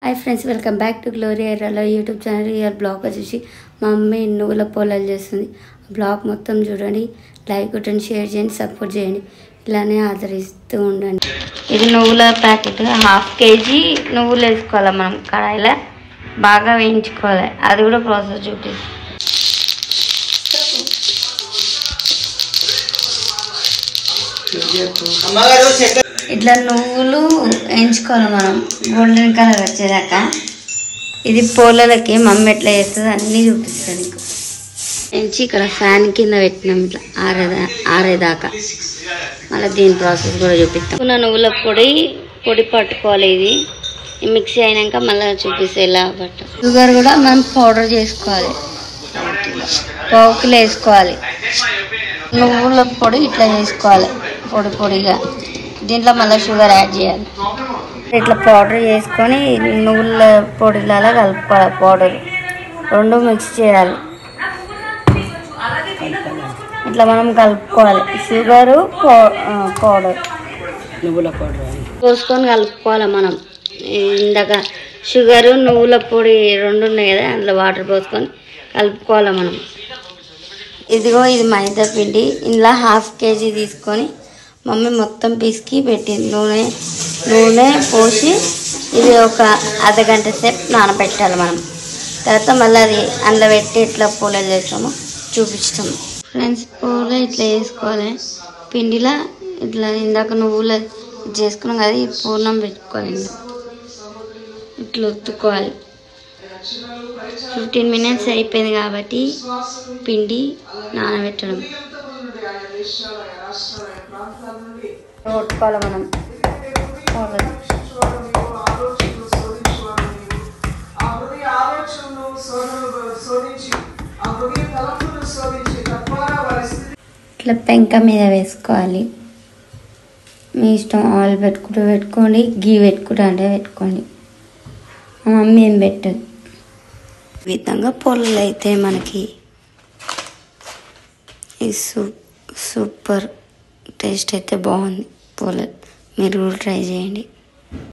hi friends welcome back to Glory एर्रालो YouTube channel इयर blog వచ్చేసి మా మమ్మీ నువ్వుల పోలాలు చేస్తుంది బ్లాగ్ మొత్తం చూడండి లైక్ కొట్టండి షేర్ చేయండి సపోర్ట్ చేయండి ఇలానే ఆదరిస్తూ ఉండండి ఇది నువ్వుల ప్యాకెట్ హాఫ్ కేజీ నువ్వులు వేసుకోవాలి మనం కడాయిలో బాగా వేయించుకోవాలి అది కూడా ప్రాసెస్ చూపిస్తాను ఇట్లా నువ్వులు వేయించుకోవాలి మనం గోల్డెన్ కలర్ వచ్చేదాకా ఇది పోలలకి మమ్మీ ఎట్లా చేస్తుంది అన్నీ చూపిస్తాను నీకు వేయించి ఇక్కడ ఫ్యాన్ కింద పెట్టినాం ఇట్లా ఆరేదాకా మళ్ళీ దీని ప్రాసెస్ కూడా చూపిస్తాం నువ్వుల పొడి పట్టుకోవాలి ఇది మిక్సీ అయినాక మళ్ళీ చూపిస్తే ఎలా పట్టు షుగర్ కూడా మనం పౌడర్ చేసుకోవాలి పావు కిలో వేసుకోవాలి నువ్వుల పొడి ఇట్లా చేసుకోవాలి పొడి పొడిగా దీంట్లో మళ్ళీ షుగర్ యాడ్ చేయాలి ఇట్లా పౌడర్ చేసుకొని నువ్వుల పొడిలాగా కలుపుకోవాలి పౌడర్ రెండు మిక్స్ చేయాలి ఇట్లా మనం కలుపుకోవాలి షుగరు పౌడర్ నువ్వుల పౌడర్ పోసుకొని కలుపుకోవాలి మనం ఇందాక షుగరు నువ్వుల పొడి రెండు ఉన్నాయి కదా అందులో వాటర్ పోసుకొని కలుపుకోవాలి మనం ఇదిగో ఇది మైదా పిండి ఇందులో హాఫ్ కేజీ తీసుకొని మమ్మీ మొత్తం పిసికి పెట్టింది నూనె పోసి ఇది ఒక అర్ధగంట సేపు నానబెట్టాలి మనం తర్వాత మళ్ళీ అది అందులో పెట్టి ఎట్లా పూలలు చేస్తామో చూపిస్తాము ఫ్రెండ్స్ పూల ఇట్లా వేసుకోవాలి పిండిలా ఇట్లా ఇందాక నువ్వుల చేసుకున్నాం కదా ఈ పూర్ణం పెట్టుకోవాలి ఇట్లా ఒత్తుకోవాలి 15 మినిట్స్ అయిపోయింది కాబట్టి పిండి నానబెట్టడం కొట్టుకోవాలి మనం ఇట్లా పెంక మీద వేసుకోవాలి మీ ఇష్టం ఆయిల్ పెట్టుకోండి గీ పెట్టుకుంటా అంటే పెట్టుకోండి మా మమ్మీ ఏం పెట్టదు ఈ విధంగా పొలలు అయితే మనకి ఈ సూపర్ టేస్ట్ అయితే బాగుంది పొలలు మీరు కూడా ట్రై చేయండి